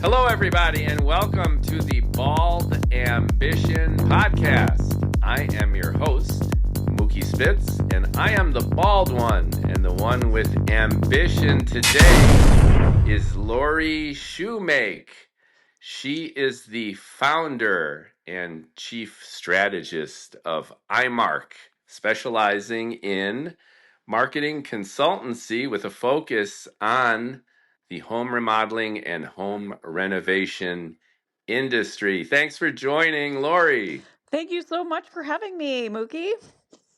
Hello, everybody, and welcome to the Bald Ambition Podcast. I am your host, Mookie Spitz, and I am the bald one, and the one with ambition today is Lauri Shoemake. She is the founder and chief strategist of iMarc, specializing in marketing consultancy with a focus on the home remodeling and home renovation industry. Thanks for joining, Lauri. Thank you so much for having me, Mookie.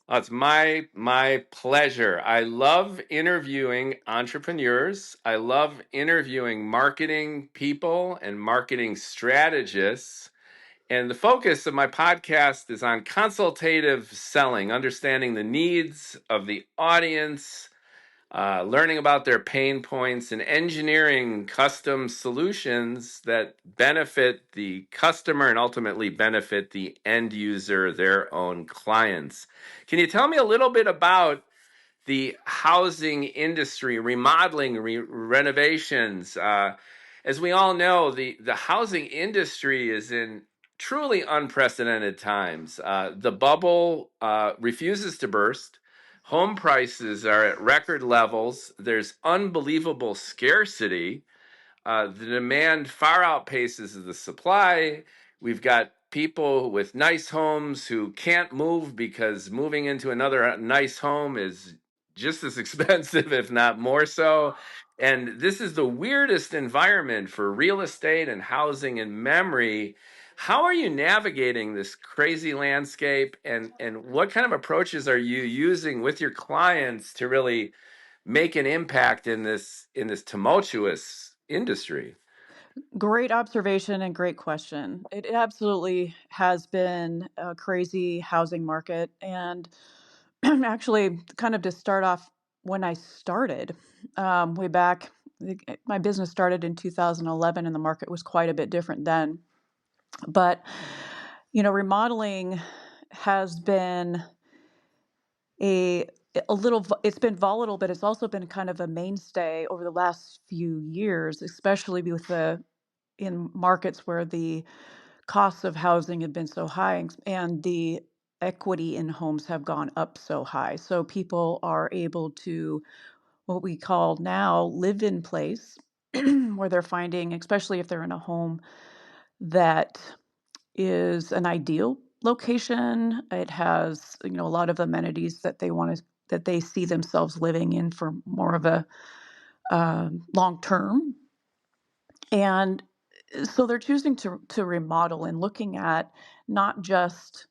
Oh, it's my pleasure. I love interviewing entrepreneurs. I love interviewing marketing people and marketing strategists. And the focus of my podcast is on consultative selling, understanding the needs of the audience, learning about their pain points, and engineering custom solutions that benefit the customer and ultimately benefit the end user, their own clients. Can you tell me a little bit about the housing industry, remodeling, renovations? As we all know, the housing industry is in truly unprecedented times. The bubble refuses to burst. Home prices are at record levels. There's unbelievable scarcity. The demand far outpaces the supply. We've got people with nice homes who can't move because moving into another nice home is just as expensive, if not more so. And this is the weirdest environment for real estate and housing and memory. How are you navigating this crazy landscape, and what kind of approaches are you using with your clients to really make an impact in this tumultuous industry? Great observation and great question. It absolutely has been a crazy housing market. And actually, kind of to start off, when I started way back, my business started in 2011, and the market was quite a bit different then. But, remodeling has been a it's been volatile, but it's also been kind of a mainstay over the last few years, especially with the in markets where the costs of housing have been so high and the equity in homes have gone up so high. So people are able to, what we call now, live in place, where they're finding, especially if they're in a home that is an ideal location. It has, a lot of amenities that that they see themselves living in for more of a long term. And so they're choosing to remodel and looking at not just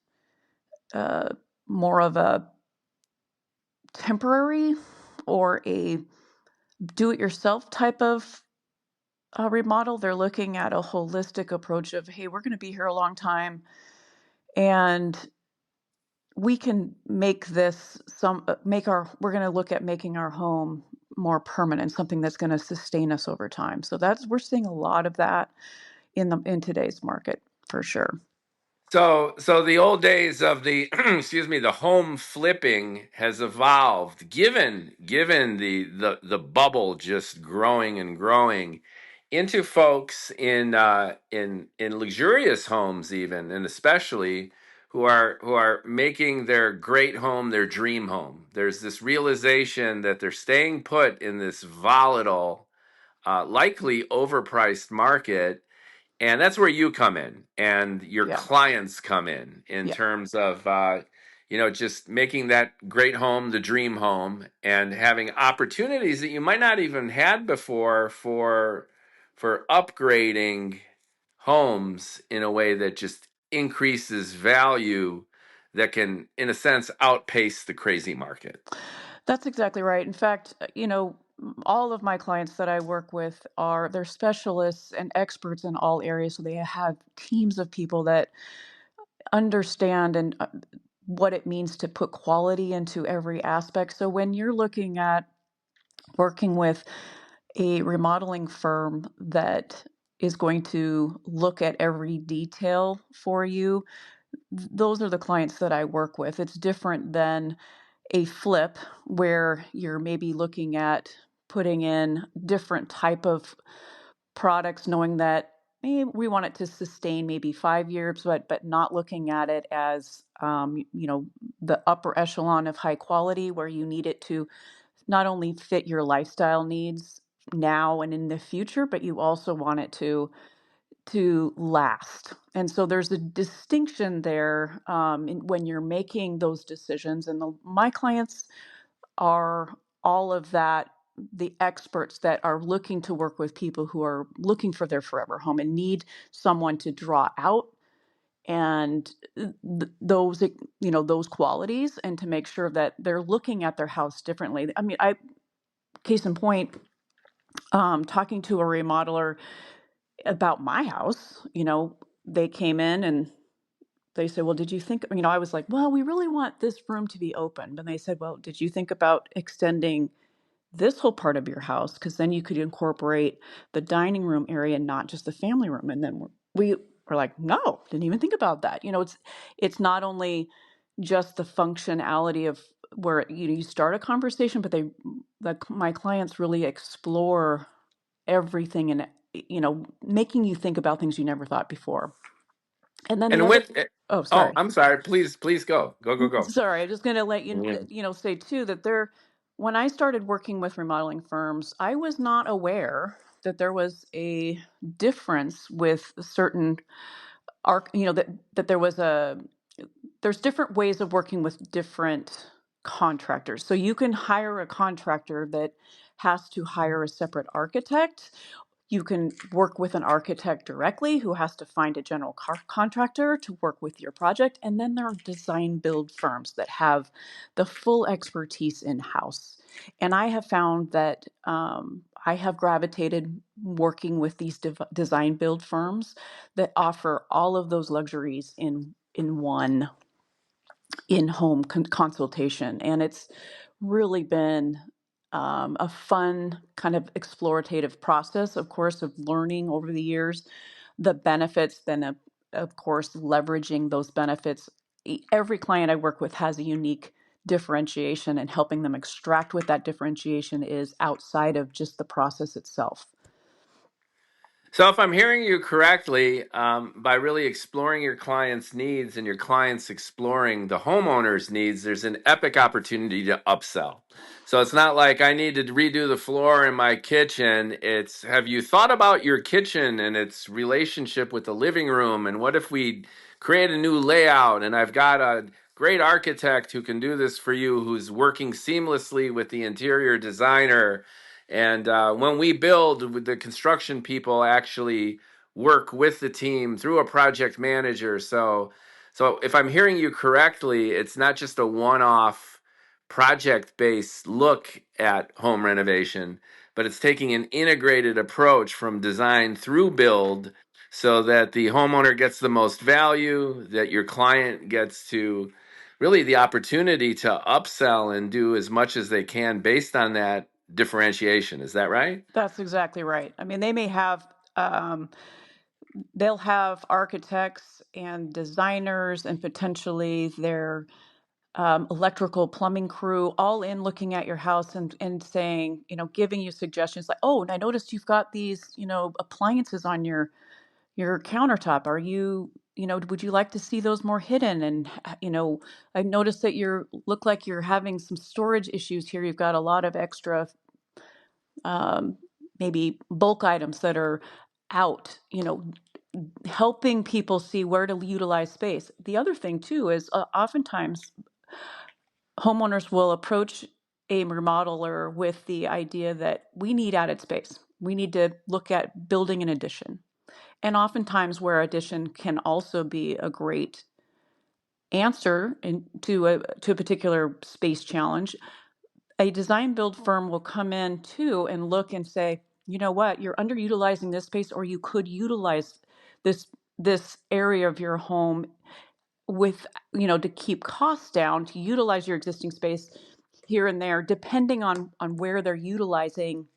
uh, more of a temporary or a do-it-yourself type of remodel. They're looking at a holistic approach of, hey, we're going to be here a long time, and we can make this we're going to look at making our home more permanent, something that's going to sustain us over time. So we're seeing a lot of that in today's market for sure. So the old days of the excuse me, the home flipping has evolved, given the bubble just growing and growing, into folks in luxurious homes, even, and especially who are making their great home their dream home. There's this realization that they're staying put in this volatile, likely overpriced market, and that's where you come in and your Yeah. clients come in Yeah. terms of just making that great home the dream home, and having opportunities that you might not even had before for upgrading homes in a way that just increases value, that can, in a sense, outpace the crazy market. That's exactly right. In fact, all of my clients that I work with they're specialists and experts in all areas. So they have teams of people that understand and what it means to put quality into every aspect. So when you're looking at working with a remodeling firm that is going to look at every detail for you, those are the clients that I work with. It's different than a flip where you're maybe looking at putting in different type of products knowing that we want it to sustain maybe 5 years, but not looking at it as the upper echelon of high quality where you need it to not only fit your lifestyle needs now and in the future, but you also want it to last. And so there's a distinction there when you're making those decisions. And my clients are all of that, the experts that are looking to work with people who are looking for their forever home and need someone to draw out and those qualities, and to make sure that they're looking at their house differently. I mean, case in point, talking to a remodeler about my house, they came in and they said, well, did you think, I was like, well, we really want this room to be open. And they said, well, did you think about extending this whole part of your house? Because then you could incorporate the dining room area, not just the family room. And then we were like, no, didn't even think about that. It's not only just the functionality of where you start a conversation, but my clients really explore everything, and making you think about things you never thought before. And then the And other, with oh, oh, sorry. I'm sorry. Please go. Sorry, I'm just going to let you, Yeah. say too that when I started working with remodeling firms, I was not aware that there was a difference with certain that there's different ways of working with different contractors. So you can hire a contractor that has to hire a separate architect. You can work with an architect directly who has to find a general contractor to work with your project. And then there are design build firms that have the full expertise in house. And I have found that I have gravitated working with these design build firms that offer all of those luxuries in one in-home consultation. And it's really been a fun kind of explorative process, of course, of learning over the years the benefits, then of course leveraging those benefits. Every client I work with has a unique differentiation, and helping them extract what that differentiation is outside of just the process itself. So, if I'm hearing you correctly, by really exploring your client's needs and your clients exploring the homeowner's needs, there's an epic opportunity to upsell. So, it's not like I need to redo the floor in my kitchen. It's, have you thought about your kitchen and its relationship with the living room? And what if we create a new layout? And I've got a great architect who can do this for you, who's working seamlessly with the interior designer. And when we build, the construction people actually work with the team through a project manager. So if I'm hearing you correctly, it's not just a one-off project-based look at home renovation, but it's taking an integrated approach from design through build so that the homeowner gets the most value, that your client gets to really the opportunity to upsell and do as much as they can based on that differentiation. Is that right? That's exactly right. I mean, um, they'll have architects and designers and potentially their electrical plumbing crew all in looking at your house and saying, giving you suggestions like, oh, and I noticed you've got these, appliances on your countertop. Are you, would you like to see those more hidden? And, I've noticed that look like you're having some storage issues here. You've got a lot of extra um, maybe bulk items that are out, helping people see where to utilize space. The other thing too is oftentimes homeowners will approach a remodeler with the idea that we need added space. We need to look at building an addition. And oftentimes where addition can also be a great answer to a particular space challenge, a design build firm will come in too and look and say, you know what, you're underutilizing this space, or you could utilize this this area of your home with, to keep costs down, to utilize your existing space here and there, depending on where they're utilizing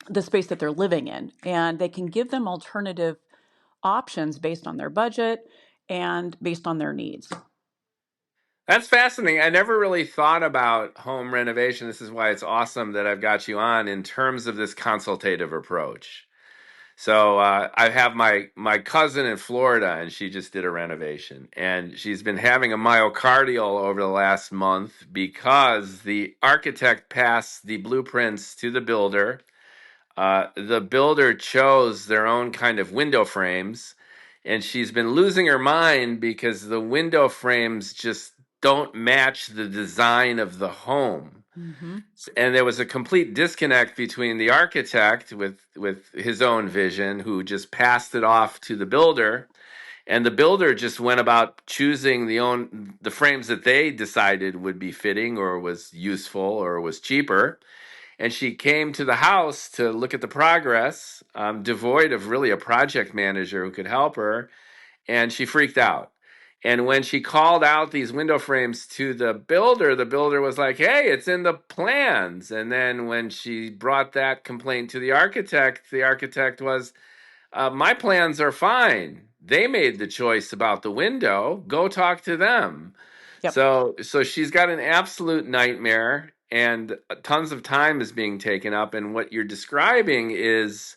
the space that they're living in. And they can give them alternative options based on their budget and based on their needs. That's fascinating. I never really thought about home renovation. This is why it's awesome that I've got you on in terms of this consultative approach. So I have my cousin in Florida, and she just did a renovation, and she's been having a myocardial over the last month because the architect passed the blueprints to the builder. The builder chose their own kind of window frames, and she's been losing her mind because the window frames just don't match the design of the home. Hmm. And there was a complete disconnect between the architect with his own vision, who just passed it off to the builder, and the builder just went about choosing the frames that they decided would be fitting or was useful or was cheaper. And she came to the house to look at the progress, devoid of really a project manager who could help her, and she freaked out. And when she called out these window frames to the builder was like, "Hey, it's in the plans." And then when she brought that complaint to the architect was, "My plans are fine. They made the choice about the window. Go talk to them." Yep. So she's got an absolute nightmare, and tons of time is being taken up. And what you're describing is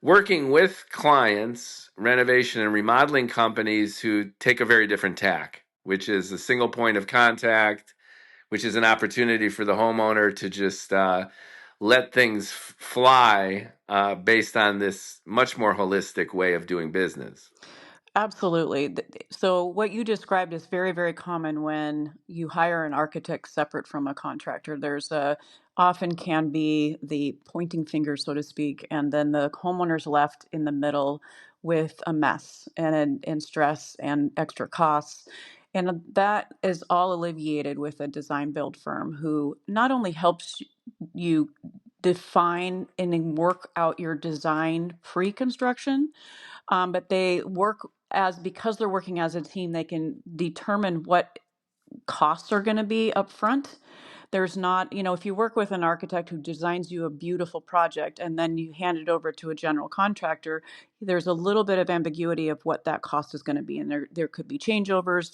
working with clients, renovation and remodeling companies who take a very different tack, which is a single point of contact, which is an opportunity for the homeowner to just let things fly based on this much more holistic way of doing business. Absolutely. So what you described is very, very common when you hire an architect separate from a contractor. There's a often can be the pointing finger, so to speak, and then the homeowner's left in the middle with a mess and stress and extra costs. And that is all alleviated with a design build firm who not only helps you define and then work out your design pre-construction, but they work as because they're working as a team, they can determine what costs are going to be up front. There's not, if you work with an architect who designs you a beautiful project and then you hand it over to a general contractor, there's a little bit of ambiguity of what that cost is going to be. And there could be changeovers.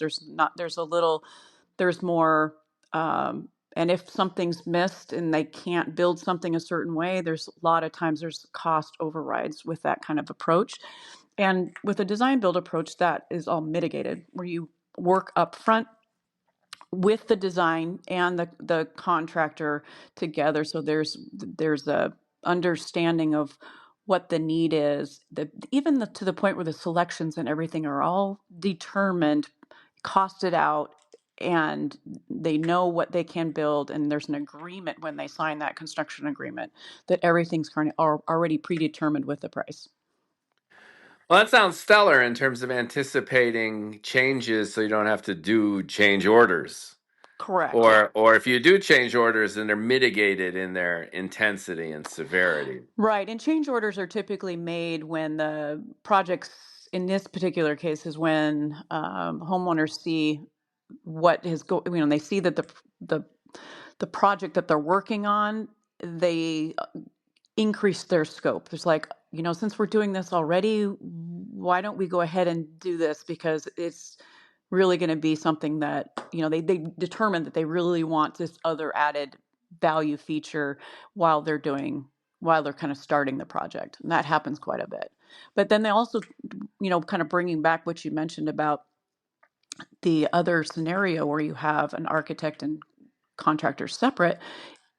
There's more, and if something's missed and they can't build something a certain way, there's a lot of times there's cost overrides with that kind of approach. And with a design build approach, that is all mitigated, where you work up front with the design and the contractor together. So there's a understanding of what the need is. To the point where the selections and everything are all determined, costed out, and they know what they can build. And there's an agreement when they sign that construction agreement that everything's kind of already predetermined with the price. Well, that sounds stellar in terms of anticipating changes so you don't have to do change orders. Correct. Or if you do change orders, then they're mitigated in their intensity and severity. Right, and change orders are typically made when the projects, in this particular case, is when homeowners see they see that the the project that they're working on, they increase their scope. There's like, since we're doing this already, why don't we go ahead and do this? Because it's really going to be something that, they determine that they really want this other added value feature while while they're kind of starting the project. And that happens quite a bit. But then they also, kind of bringing back what you mentioned about the other scenario where you have an architect and contractor separate.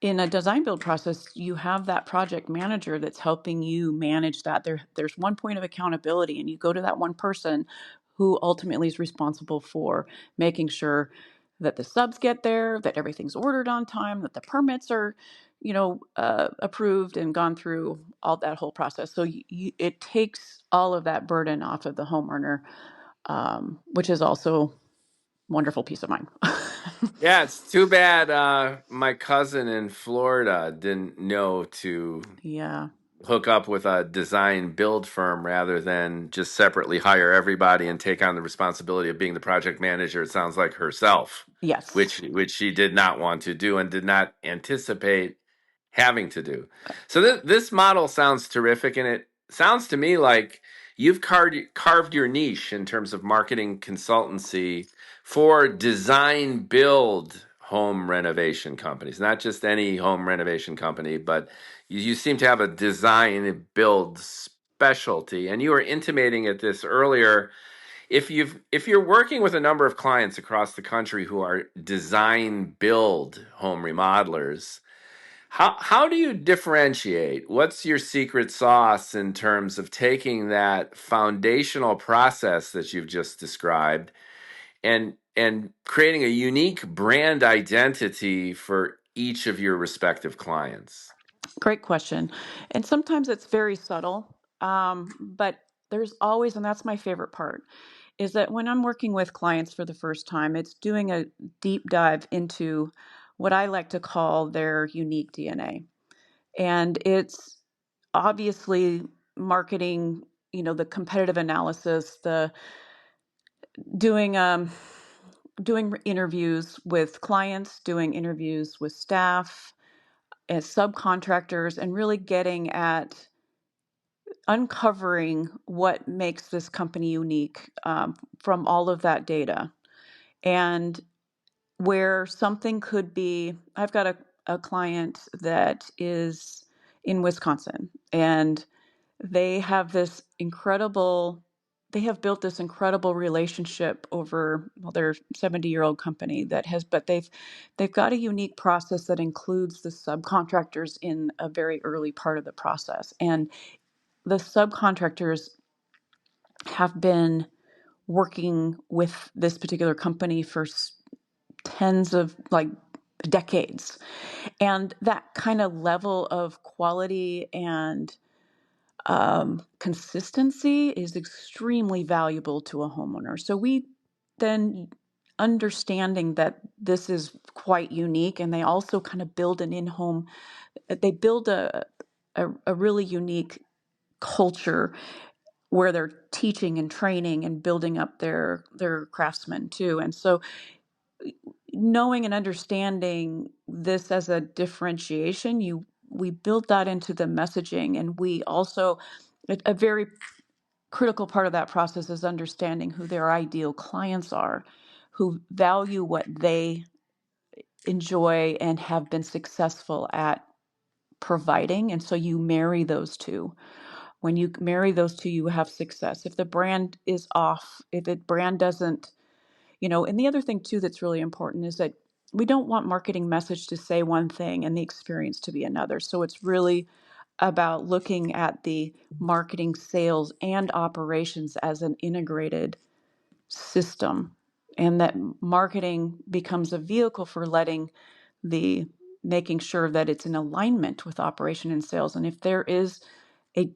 In a design build process, you have that project manager that's helping you manage that. There's one point of accountability, and you go to that one person who ultimately is responsible for making sure that the subs get there, that everything's ordered on time, that the permits are, approved and gone through all that whole process. So it takes all of that burden off of the homeowner, which is also wonderful peace of mind. Yeah, it's too bad my cousin in Florida didn't know to Yeah. hook up with a design build firm rather than just separately hire everybody and take on the responsibility of being the project manager. It sounds like herself, Yes. which she did not want to do and did not anticipate having to do. So this model sounds terrific, and it sounds to me like you've carved your niche in terms of marketing consultancy for design build home renovation companies, not just any home renovation company, but you seem to have a design and build specialty, and you were intimating at this earlier, if you're working with a number of clients across the country who are design build home remodelers, how do you differentiate? What's your secret sauce in terms of taking that foundational process that you've just described and creating a unique brand identity for each of your respective clients? Great question. And sometimes it's very subtle, but there's always, and that's my favorite part, is that when I'm working with clients for the first time, it's doing a deep dive into what I like to call their unique DNA. And it's obviously marketing, the competitive analysis, the doing doing interviews with clients, doing interviews with staff, as subcontractors, and really getting at uncovering what makes this company unique, from all of that data. And where something could be, I've got a client that is in Wisconsin, and they have this incredible, they have built this incredible relationship over, well, their 70-year-old company that has, but they've got a unique process that includes the subcontractors in a very early part of the process. And the subcontractors have been working with this particular company for tens of, like, decades. And that kind of level of quality and consistency is extremely valuable to a homeowner. So we then, understanding that this is quite unique, and they also kind of build an in-home, they build a really unique culture where they're teaching and training and building up their craftsmen too. And so knowing and understanding this as a differentiation, we build that into the messaging. And we also, a very critical part of that process is understanding who their ideal clients are, who value what they enjoy and have been successful at providing. And so you marry those two. When you marry those two, you have success. If the brand is off, if the brand doesn't, and the other thing too that's really important is that we don't want marketing message to say one thing and the experience to be another. So it's really about looking at the marketing, sales, and operations as an integrated system, and that marketing becomes a vehicle for the making sure that it's in alignment with operation and sales. And if there is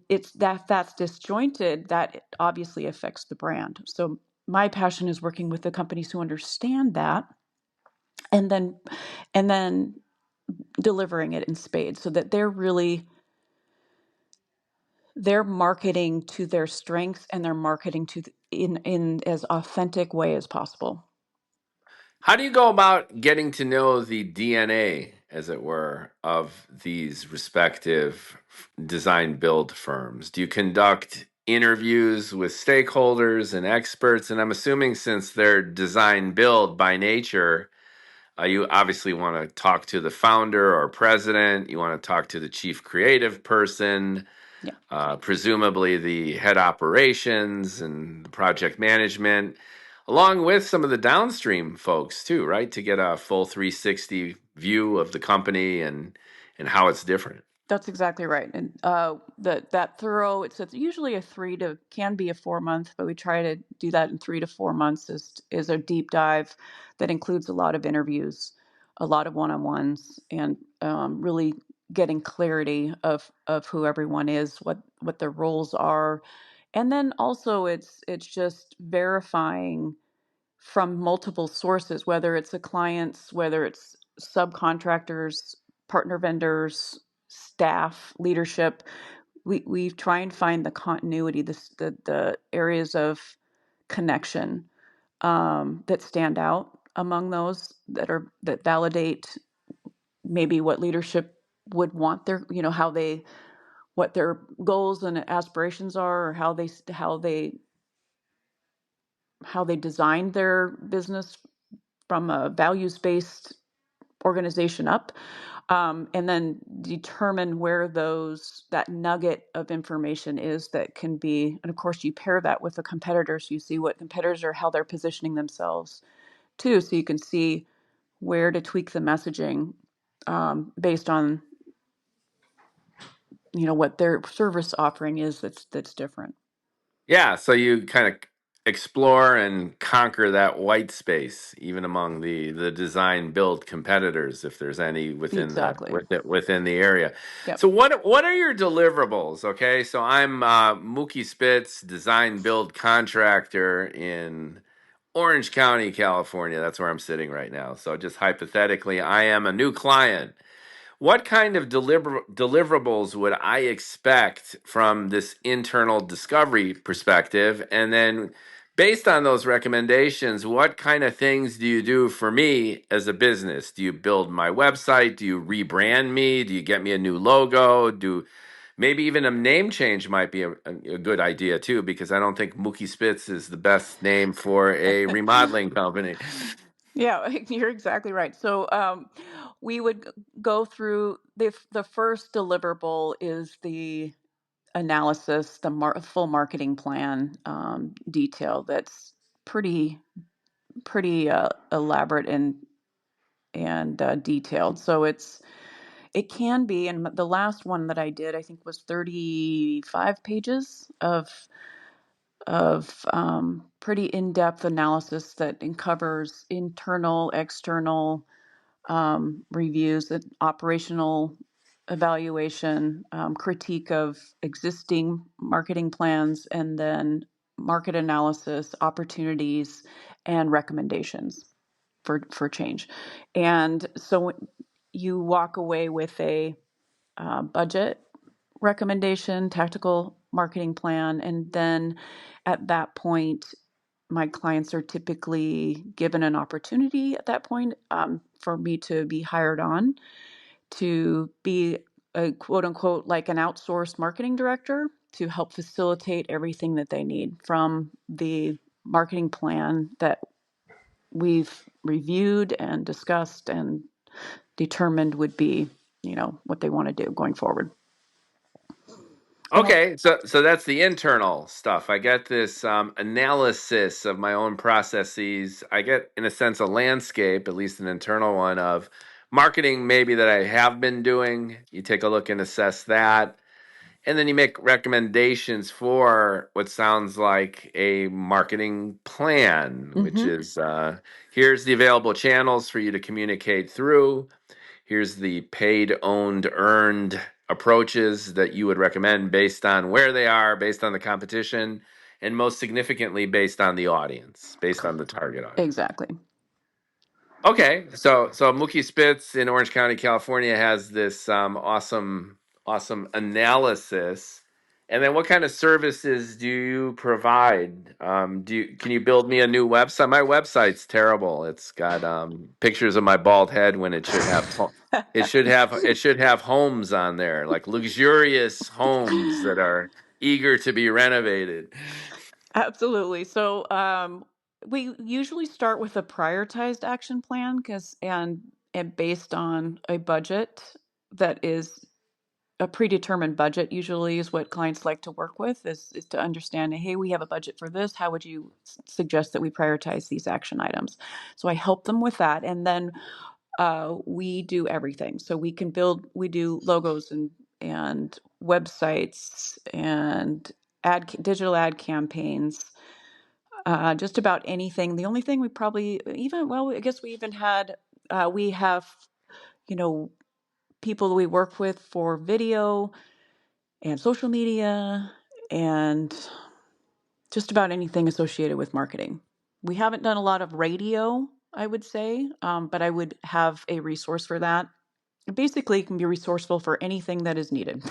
it's that's disjointed, that obviously affects the brand. So my passion is working with the companies who understand that, and then delivering it in spades, so that they're marketing to their strengths, and they're marketing in as authentic way as possible. How do you go about getting to know the DNA, as it were, of these respective design build firms? Do you conduct interviews with stakeholders and experts? And I'm assuming since they're design build by nature, you obviously want to talk to the founder or president. You want to talk to the chief creative person, Yeah, presumably the head operations and the project management, along with some of the downstream folks too, right? To get a full 360 view of the company and how it's different. that's exactly right. And that thorough, it's usually can be a 4 month, but we try to do that in 3 to 4 months. Is a deep dive that includes a lot of interviews, a lot of one-on-ones, and really getting clarity of who everyone is, what their roles are. And then also it's just verifying from multiple sources, whether it's the clients, whether it's subcontractors, partner vendors, staff, leadership. We try and find the continuity, the areas of connection, that stand out among those that validate maybe what leadership would want how they, what their goals and aspirations are, or how they designed their business from a values based organization up. and then determine where that nugget of information is that can be. And of course, you pair that with the competitors. You see what competitors are, how they're positioning themselves too, so you can see where to tweak the messaging based on what their service offering is that's different. Yeah, so you kind of explore and conquer that white space, even among the design build competitors, if there's any Exactly. within the area. Yep. So what are your deliverables? Okay, so I'm Mookie Spitz, design build contractor in Orange County, California. That's where I'm sitting right now. So just hypothetically, I am a new client. What kind of deliverables would I expect from this internal discovery perspective? And then, based on those recommendations, what kind of things do you do for me as a business? Do you build my website? Do you rebrand me? Do you get me a new logo? Maybe even a name change might be a good idea too, because I don't think Mookie Spitz is the best name for a remodeling company. Yeah, you're exactly right. So we would go through the first deliverable is the analysis, the full marketing plan detail. That's pretty elaborate and detailed. So it can be, and the last one that I did, I think, was 35 pages of pretty in-depth analysis that covers internal, external reviews, and operational evaluation, critique of existing marketing plans, and then market analysis, opportunities, and recommendations for change. And so you walk away with a budget recommendation, tactical marketing plan, and then at that point, my clients are typically given an opportunity at that point for me to be hired on to be a quote unquote like an outsourced marketing director to help facilitate everything that they need from the marketing plan that we've reviewed and discussed and determined would be, what they want to do going forward. And Okay, so that's the internal stuff. I get this analysis of my own processes. I get, in a sense, a landscape, at least an internal one, of marketing maybe that I have been doing. You take a look and assess that, and then you make recommendations for what sounds like a marketing plan, which mm-hmm, is here's the available channels for you to communicate through. Here's the paid, owned, earned approaches that you would recommend based on where they are, based on the competition, and most significantly, based on the audience, based on the target audience. exactly. Okay, so Mookie Spitz in Orange County, California, has this awesome analysis. And then, what kind of services do you provide? Can you build me a new website? My website's terrible. It's got pictures of my bald head when it should have homes on there, like luxurious homes that are eager to be renovated. Absolutely. So we usually start with a prioritized action plan because and based on a budget that is a predetermined budget usually is what clients like to work with is to understand, hey, we have a budget for this. How would you suggest that we prioritize these action items? So I help them with that. And then we do everything. So we do logos and websites and digital ad campaigns, just about anything. The only thing we probably even, well, I guess we have, you know, people that we work with for video and social media and just about anything associated with marketing. We haven't done a lot of radio, I would say, but I would have a resource for that. Basically, it can be resourceful for anything that is needed.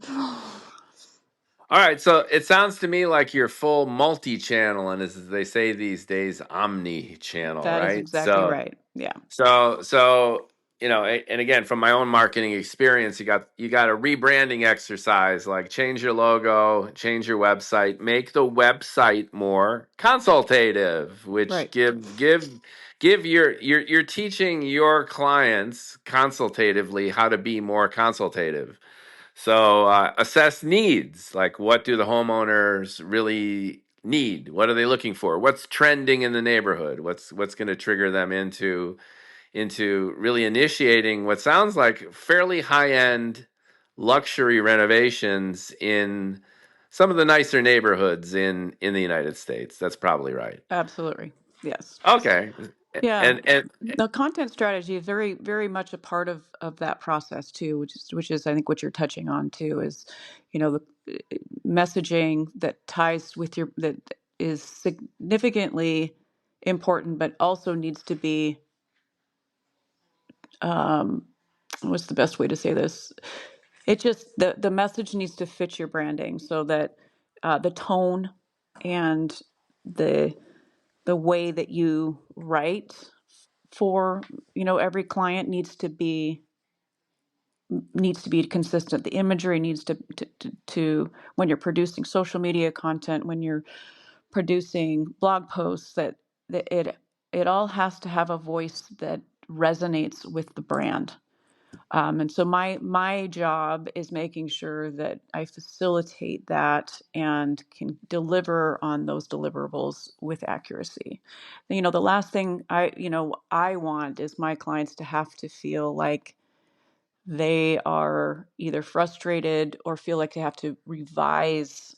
All right, so it sounds to me like you're full multi-channel, and as they say these days, omni-channel, That is right? exactly right. Yeah. So and again, from my own marketing experience, you got a rebranding exercise, like change your logo, change your website, make the website more consultative, which Right. you're teaching your clients consultatively how to be more consultative. So assess needs, like what do the homeowners really need? What are they looking for? What's trending in the neighborhood? What's going to trigger them into really initiating what sounds like fairly high-end luxury renovations in some of the nicer neighborhoods in the United States. That's probably right. Absolutely. Yes. Okay. Yeah. And The content strategy is very, very much a part of that process too, which is I think what you're touching on too is, the messaging that ties with that is significantly important, but also needs to be, um, what's the best way to say this? It just the message needs to fit your branding so that the tone and the the way that you write for every client needs to be consistent. The imagery needs to when you're producing social media content, when you're producing blog posts, that it all has to have a voice that resonates with the brand. And so my job is making sure that I facilitate that and can deliver on those deliverables with accuracy. The last thing I want is my clients to have to feel like they are either frustrated or feel like they have to revise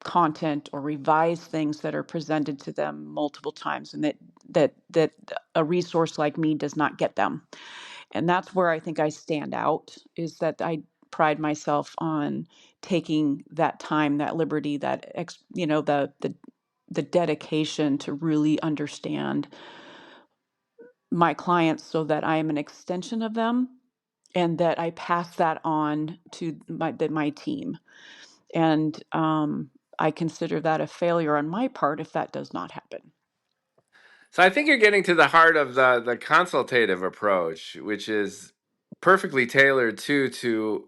content or revise things that are presented to them multiple times, and that a resource like me does not get them. And that's where I think I stand out, is that I pride myself on taking that time, that liberty, the dedication to really understand my clients so that I am an extension of them and that I pass that on to my team. And I consider that a failure on my part if that does not happen. so I think you're getting to the heart of the consultative approach, which is perfectly tailored to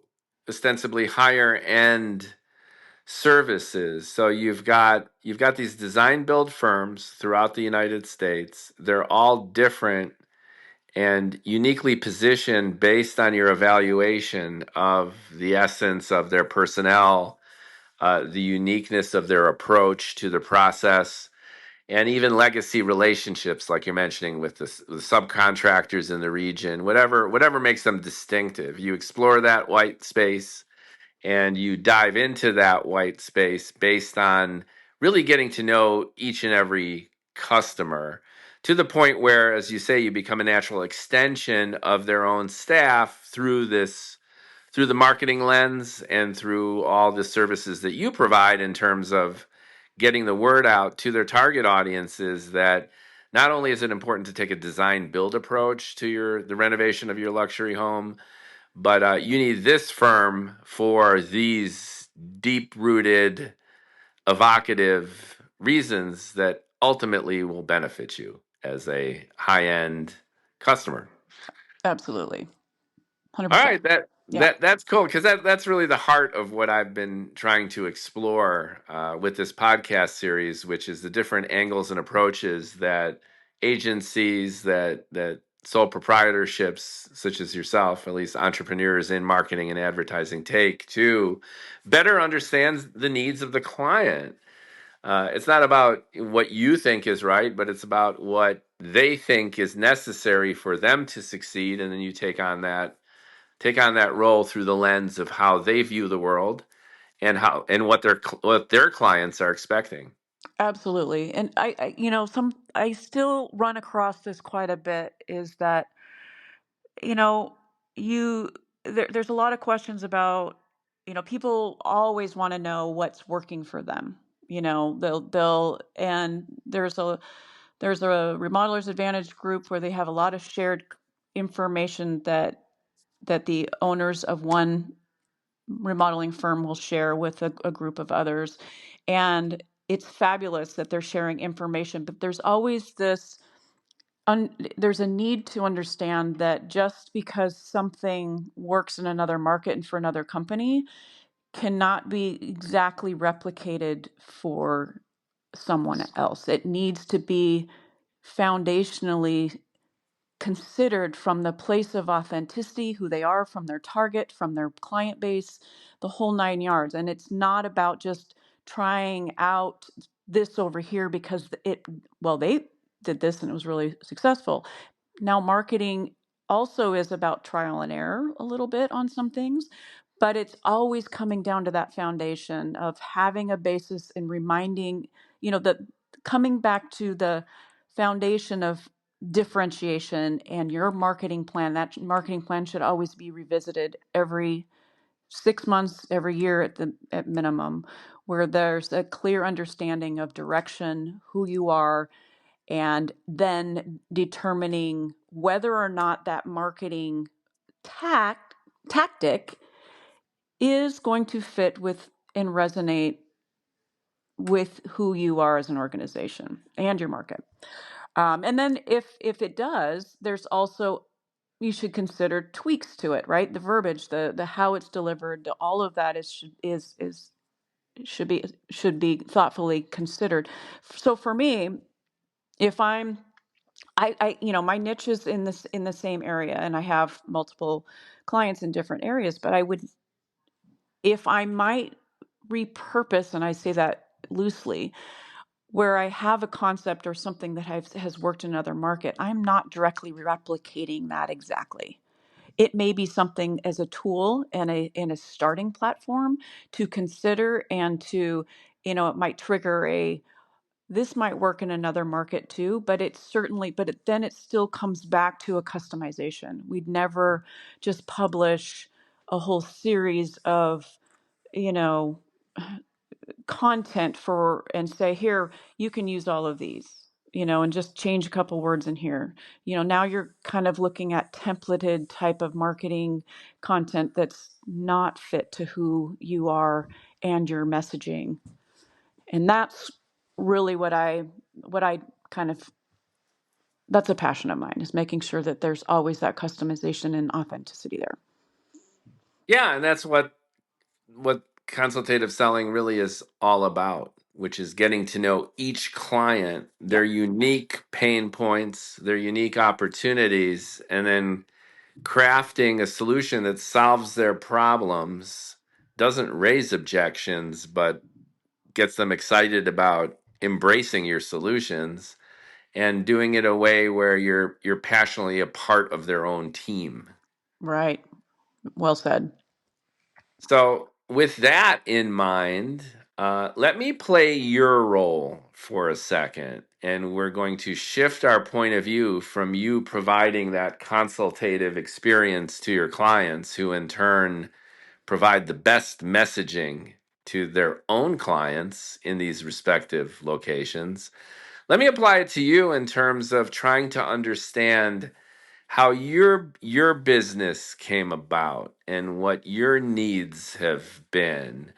ostensibly higher end services. So you've got these design build firms throughout the United States. They're all different and uniquely positioned based on your evaluation of the essence of their personnel, the uniqueness of their approach to the process, and even legacy relationships, like you're mentioning with the subcontractors in the region. Whatever makes them distinctive, you explore that white space and you dive into that white space based on really getting to know each and every customer to the point where, as you say, you become a natural extension of their own staff through the marketing lens and through all the services that you provide in terms of getting the word out to their target audiences that not only is it important to take a design build approach to the renovation of your luxury home, but you need this firm for these deep rooted, evocative reasons that ultimately will benefit you as a high end customer. Absolutely. All 100%. right, that Yeah. that that's cool because that's really the heart of what I've been trying to explore with this podcast series, which is the different angles and approaches that agencies, that sole proprietorships such as yourself, at least entrepreneurs in marketing and advertising, take to better understand the needs of the client. It's not about what you think is right, but it's about what they think is necessary for them to succeed, and then you take on that role through the lens of how they view the world and what their clients are expecting. Absolutely. And I still run across this quite a bit, is that, you know, you there's a lot of questions about, people always want to know what's working for them. They'll and there's a Remodelers Advantage group where they have a lot of shared information that the owners of one remodeling firm will share with a group of others. And it's fabulous that they're sharing information, but there's a need to understand that just because something works in another market and for another company cannot be exactly replicated for someone else. It needs to be foundationally considered from the place of authenticity, who they are, from their target, from their client base, the whole 9 yards. And it's not about just trying out this over here because they did this and it was really successful. Now, marketing also is about trial and error a little bit on some things, but it's always coming down to that foundation of having a basis and reminding, that coming back to the foundation of differentiation and your marketing plan. That marketing plan should always be revisited every 6 months, every year at minimum, where there's a clear understanding of direction, who you are, and then determining whether or not that marketing tactic is going to fit with and resonate with who you are as an organization and your market. And then if it does, there's also, you should consider tweaks to it, right? The verbiage, the how it's delivered, all of that should be thoughtfully considered. So for me, if my niche is in the same area, and I have multiple clients in different areas, but if I might repurpose, and I say that loosely, where I have a concept or something that has worked in another market, I'm not directly replicating that exactly. It may be something as a tool and a starting platform to consider, and to, it might trigger this might work in another market too, but then it still comes back to a customization. We'd never just publish a whole series of, you know, content and say, here, you can use all of these, and just change a couple words in here. Now you're kind of looking at templated type of marketing content that's not fit to who you are and your messaging. And that's really what I kind of, that's a passion of mine, is making sure that there's always that customization and authenticity there. Yeah, and that's what consultative selling really is all about, which is getting to know each client, Yeah. their unique pain points, their unique opportunities, and then crafting a solution that solves their problems, doesn't raise objections, but gets them excited about embracing your solutions, and doing it a way where you're passionately a part of their own team. Right. Well said. So, with that in mind, let me play your role for a second. And we're going to shift our point of view from you providing that consultative experience to your clients, who in turn provide the best messaging to their own clients in these respective locations. Let me apply it to you in terms of trying to understand how your business came about and what your needs have been.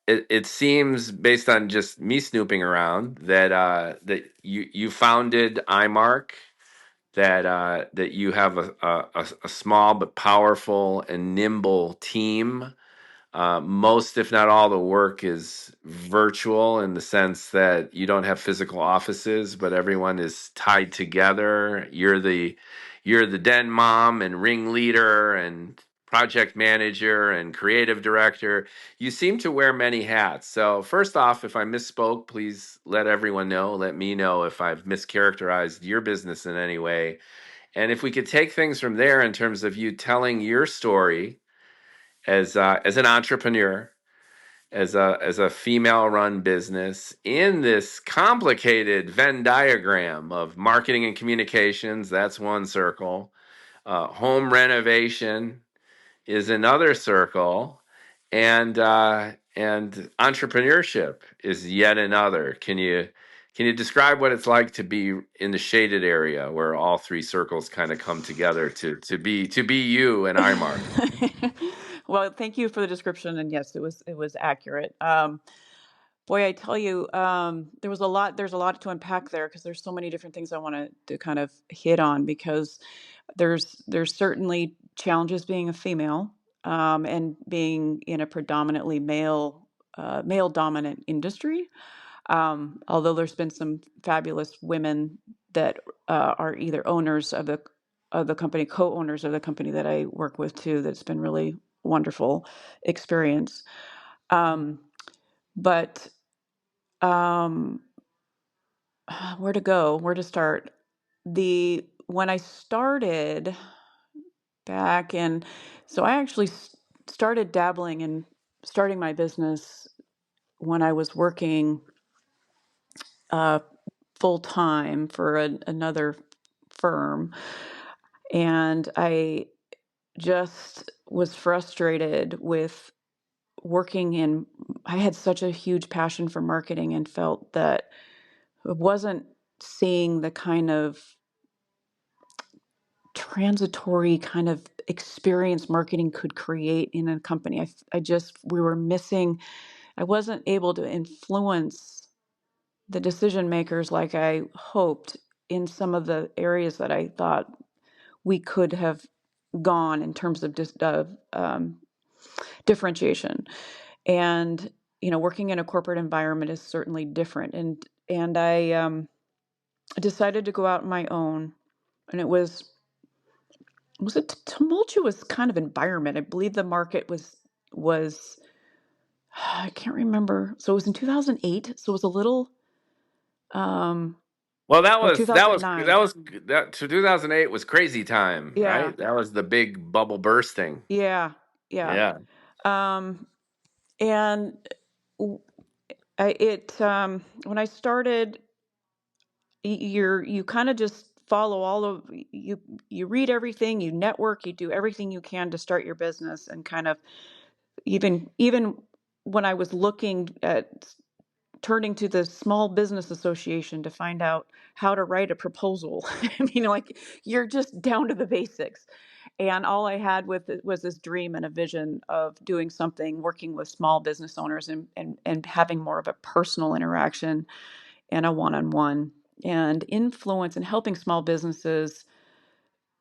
It seems, based on just me snooping around, that you founded iMarc, that you have a small but powerful and nimble team. Most, if not all, the work is virtual, in the sense that you don't have physical offices, but everyone is tied together. You're the den mom and ringleader and project manager and creative director. You seem to wear many hats. So first off, if I misspoke, please let everyone know. Let me know if I've mischaracterized your business in any way. And if we could take things from there in terms of you telling your story as an entrepreneur, as a female-run business in this complicated Venn diagram of marketing and communications. That's one circle. Home renovation is another circle, and entrepreneurship is yet another. Can you describe what it's like to be in the shaded area where all three circles kind of come together to be you and iMarc? Well, thank you for the description, and yes, it was accurate. Boy, I tell you, there's a lot to unpack there, because there's so many different things I want to kind of hit on, because there's certainly challenges being a female, and being in a predominantly male dominant industry. Although there's been some fabulous women that are either owners of the company, co-owners of the company that I work with too. That's been really wonderful experience. Um, but um, where to go? Where to start? When I started back in, so I actually started dabbling in starting my business when I was working uh, full time for another firm. And I just was frustrated with working in, I had such a huge passion for marketing and felt that I wasn't seeing the kind of transitory kind of experience marketing could create in a company. We were missing, I wasn't able to influence the decision makers like I hoped in some of the areas that I thought we could have gone in terms of differentiation. And working in a corporate environment is certainly different. And I decided to go out on my own, and it was a tumultuous kind of environment. I believe the market was I can't remember. So it was in 2008. So it was a little Well, that or was that was 2009. that was that. So 2008 was crazy time, Yeah. right? That was the big bubble bursting. Yeah. Yeah. Yeah. Um, and w- I, it when I started, you kind of just follow all of you read everything, you network, you do everything you can to start your business, and kind of even when I was looking at turning to the Small Business Association to find out how to write a proposal. I mean, like, you're just down to the basics. And all I had with it was this dream and a vision of doing something, working with small business owners and having more of a personal interaction and a one-on-one and influence and helping small businesses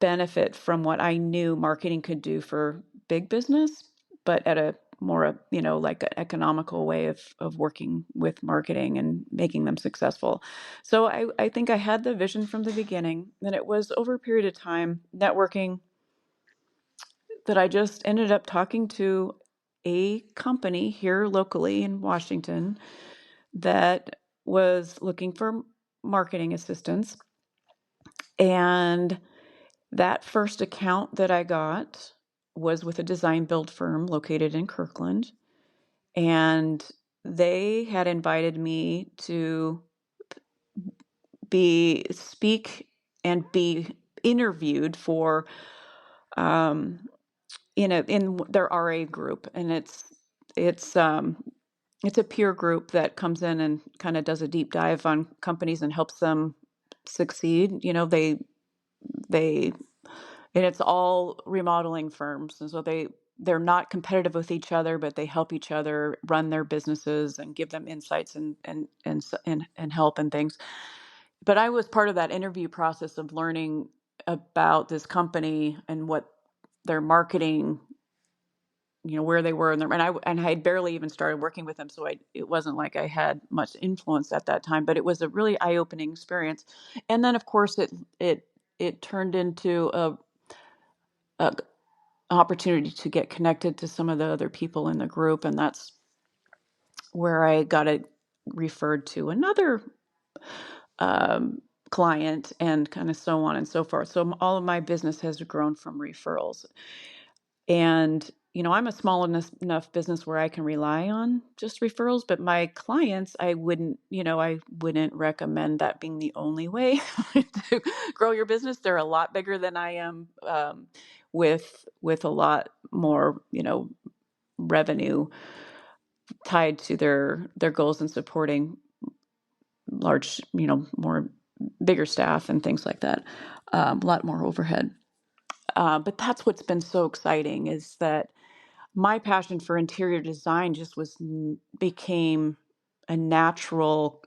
benefit from what I knew marketing could do for big business, but at a more, like an economical way of working with marketing and making them successful. So I think I had the vision from the beginning, and it was over a period of time networking that I just ended up talking to a company here locally in Washington that was looking for marketing assistance. And that first account that I got was with a design build firm located in Kirkland. And they had invited me to speak and be interviewed for in their RA group. And it's a peer group that comes in and kind of does a deep dive on companies and helps them succeed. They and it's all remodeling firms, and so they're not competitive with each other, but they help each other run their businesses and give them insights and help and things. But I was part of that interview process of learning about this company and what their marketing, where they were, and I had barely even started working with them, so it wasn't like I had much influence at that time, but it was a really eye-opening experience. And then, of course, it turned into a opportunity to get connected to some of the other people in the group, and that's where I got it referred to another um, client, and kind of so on and so forth. So all of my business has grown from referrals. And I'm a small enough business where I can rely on just referrals, but my clients, I wouldn't recommend that being the only way to grow your business. They're a lot bigger than I am, with a lot more, revenue tied to their goals and supporting large, more bigger staff and things like that. A lot more overhead. But that's what's been so exciting, is that my passion for interior design just became a natural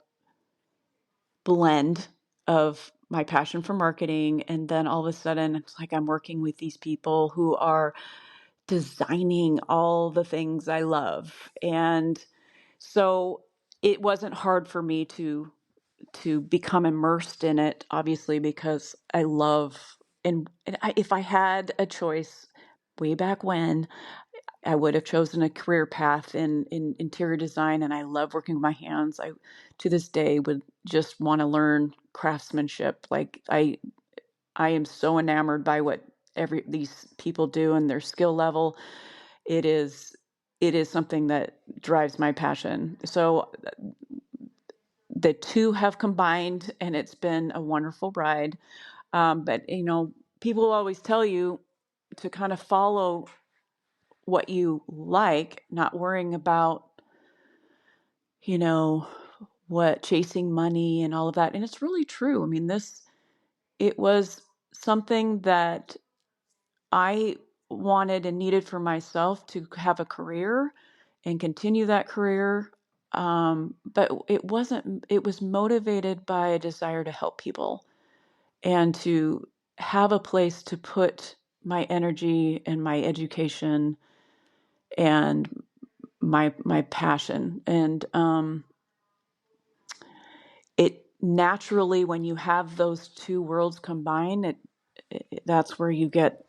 blend of my passion for marketing, and then all of a sudden it's like I'm working with these people who are designing all the things I love. And so it wasn't hard for me to become immersed in it, obviously, because I love, if I had a choice way back when, I would have chosen a career path in interior design, and I love working with my hands. I, to this day, would just want to learn craftsmanship. Like I am so enamored by what these people do and their skill level. It is it is something that drives my passion. So the two have combined, and it's been a wonderful ride. But people always tell you to kind of follow what you like, not worrying about, you know, what chasing money and all of that. And it's really true. I mean, it was something that I wanted and needed for myself to have a career and continue that career. But it was motivated by a desire to help people and to have a place to put my energy and my education and my passion. And it naturally, when you have those two worlds combined, that's where you get,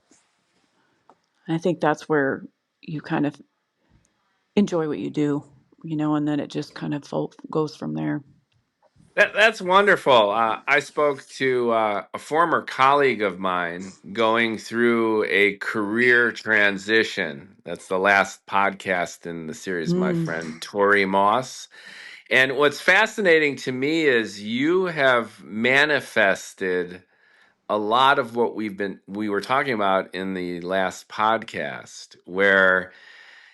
I think that's where you kind of enjoy what you do, and then it just kind of goes from there. That's wonderful. I spoke to a former colleague of mine going through a career transition. That's the last podcast in the series, my Mm. friend Tori Moss. And what's fascinating to me is you have manifested a lot of what we were talking about in the last podcast, where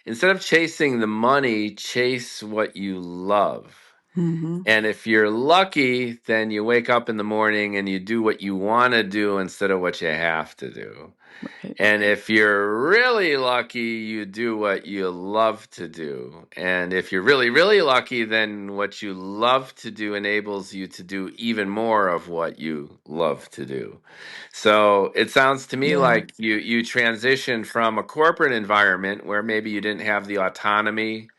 instead of chasing the money, chase what you love. Hmm. And if you're lucky, then you wake up in the morning and you do what you want to do instead of what you have to do. Right. And if you're really lucky, you do what you love to do. And if you're really, really lucky, then what you love to do enables you to do even more of what you love to do. So it sounds to me Yeah. like you transitioned from a corporate environment where maybe you didn't have the autonomy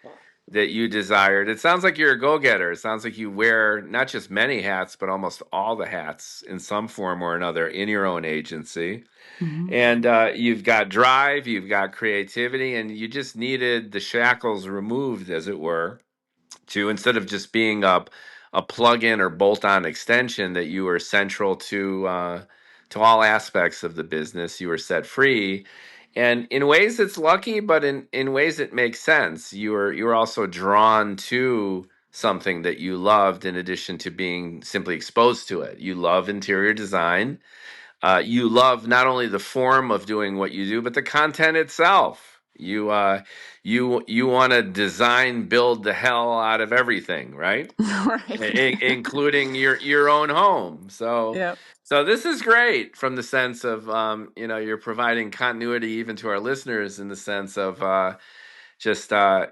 that you desired. It sounds like you're a go-getter. It sounds like you wear not just many hats, but almost all the hats in some form or another in your own agency. Hmm. And you've got drive, you've got creativity, and you just needed the shackles removed, as it were, to instead of just being a plug-in or bolt-on extension that you were central to all aspects of the business. You were set free, and in ways it's lucky, but in ways it makes sense. You were also drawn to something that you loved, in addition to being simply exposed to it. You love interior design. You love not only the form of doing what you do, but the content itself. You want to design, build the hell out of everything, right? Right. Including your own home. So Yep. so this is great from the sense of you're providing continuity even to our listeners, in the sense of just a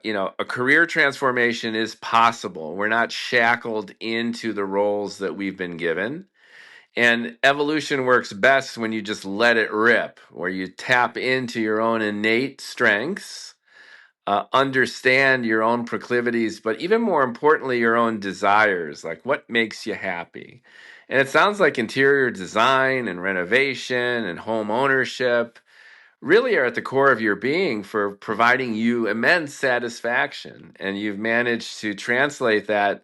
career transformation is possible. We're not shackled into the roles that we've been given. And evolution works best when you just let it rip, where you tap into your own innate strengths, understand your own proclivities, but even more importantly, your own desires, like what makes you happy. And it sounds like interior design and renovation and home ownership really are at the core of your being for providing you immense satisfaction. And you've managed to translate that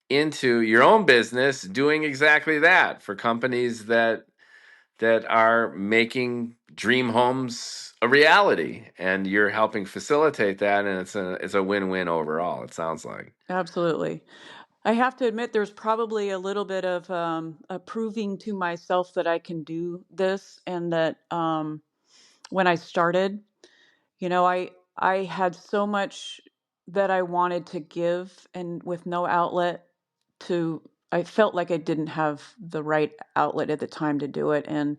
into your own business, doing exactly that for companies that are making dream homes a reality, and you're helping facilitate that, and it's a win-win overall, it sounds like. Absolutely. I have to admit, there's probably a little bit of proving to myself that I can do this, and that when I started, I had so much that I wanted to give, and with no outlet to. I felt like I didn't have the right outlet at the time to do it, and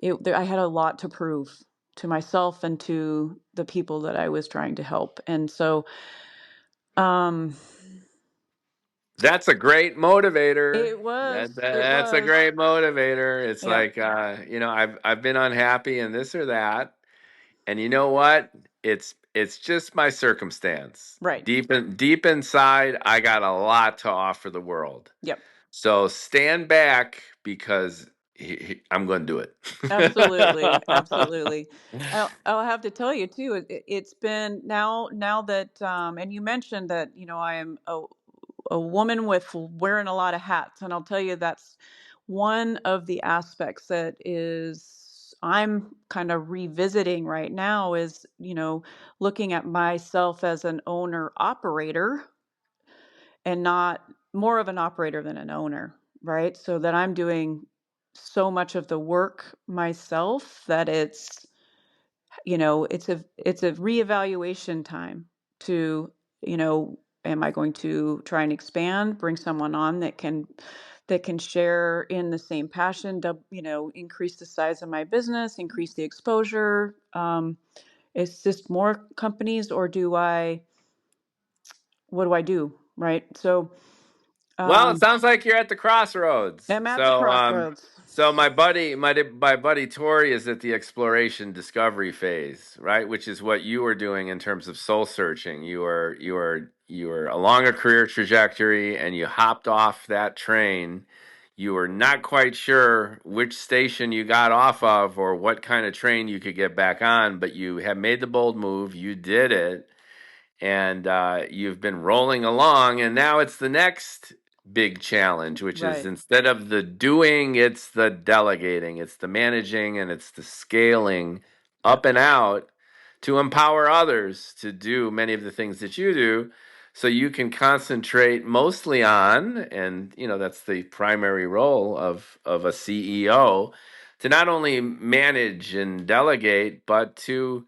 I had a lot to prove to myself and to the people that I was trying to help, and so um, That's a great motivator. it was, it That's a was, great motivator. It's yeah. like I've been unhappy in this or that, and you know what? it's just my circumstance. Right. Deep inside, I got a lot to offer the world. Yep. So stand back because I'm going to do it. Absolutely, absolutely. I'll have to tell you too. It's been now that and you mentioned that I am a woman with wearing a lot of hats, and I'll tell you that's one of the aspects that is I'm kind of revisiting right now is looking at myself as an owner operator and not more of an operator than an owner, right? So that I'm doing so much of the work myself that it's a reevaluation time to, am I going to try and expand, bring someone on that can share in the same passion, increase the size of my business, increase the exposure. It's just more companies, or what do I do? Right. So, Well, it um, sounds like you're at the crossroads. I'm at the So crossroads. so my buddy Tori is at the exploration discovery phase, right? Which is what you were doing in terms of soul searching. You were along a career trajectory and you hopped off that train. You were not quite sure which station you got off of or what kind of train you could get back on, but you have made the bold move. You did it, and you've been rolling along, and now it's the next big challenge, which is Right. instead of the doing, it's the delegating, it's the managing, and it's the scaling Yep. up and out to empower others to do many of the things that you do, so you can concentrate mostly on, and that's the primary role of a CEO, to not only manage and delegate, but to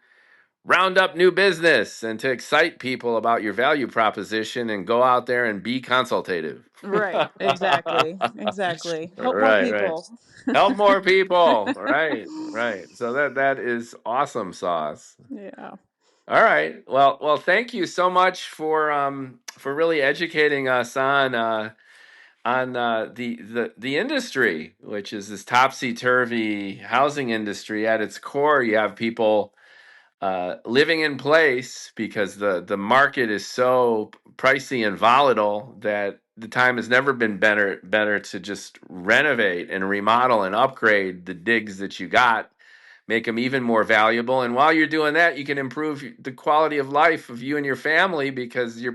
round up new business and to excite people about your value proposition and go out there and be consultative. Right. Exactly. Exactly. Help more Right, right. people. Help more people. Right, right. So that is awesome sauce. Yeah. All right. Well, thank you so much for really educating us on the industry, which is this topsy turvy housing industry. At its core, you have people living in place because the market is so pricey and volatile that the time has never been better to just renovate and remodel and upgrade the digs that you got, make them even more valuable. And while you're doing that, you can improve the quality of life of you and your family because your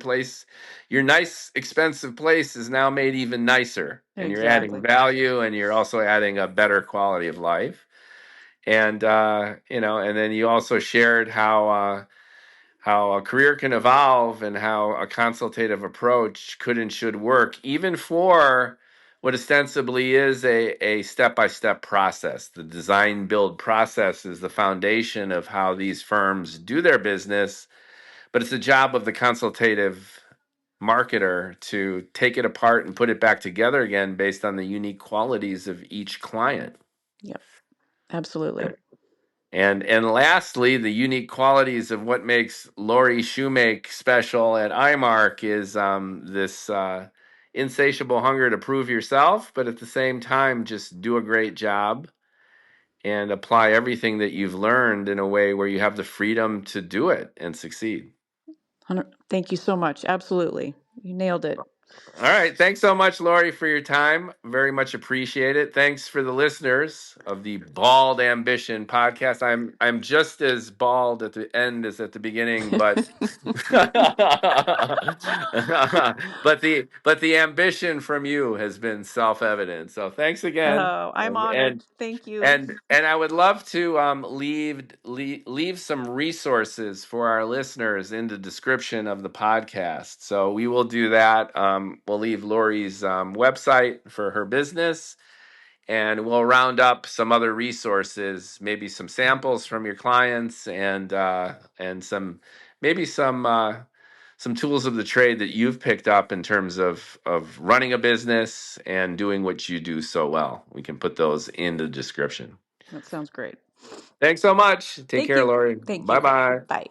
nice, expensive place is now made even nicer. And you're adding Exactly. value, and you're also adding a better quality of life. And and then you also shared how a career can evolve and how a consultative approach could and should work, even for what ostensibly is a step-by-step process. The design build process is the foundation of how these firms do their business, but it's the job of the consultative marketer to take it apart and put it back together again based on the unique qualities of each client. Yep. Absolutely. And lastly, the unique qualities of what makes Lauri Shoemake special at iMarc is this insatiable hunger to prove yourself, but at the same time, just do a great job and apply everything that you've learned in a way where you have the freedom to do it and succeed. Thank you so much. Absolutely. You nailed it. All right. Thanks so much, Lori, for your time. Very much appreciate it. Thanks for the listeners of the Bald Ambition podcast. I'm just as bald at the end as at the beginning, but but the ambition from you has been self-evident. So thanks again. Oh, I'm And honored. and Thank you. and I would love to leave some resources for our listeners in the description of the podcast. So we will do that. We'll leave Lori's website for her business, and we'll round up some other resources, maybe some samples from your clients, and some tools of the trade that you've picked up in terms of running a business and doing what you do so well. We can put those in the description. That sounds great. Thanks so much. Take Thank care, you. Lori. Thank Bye you. bye. Bye.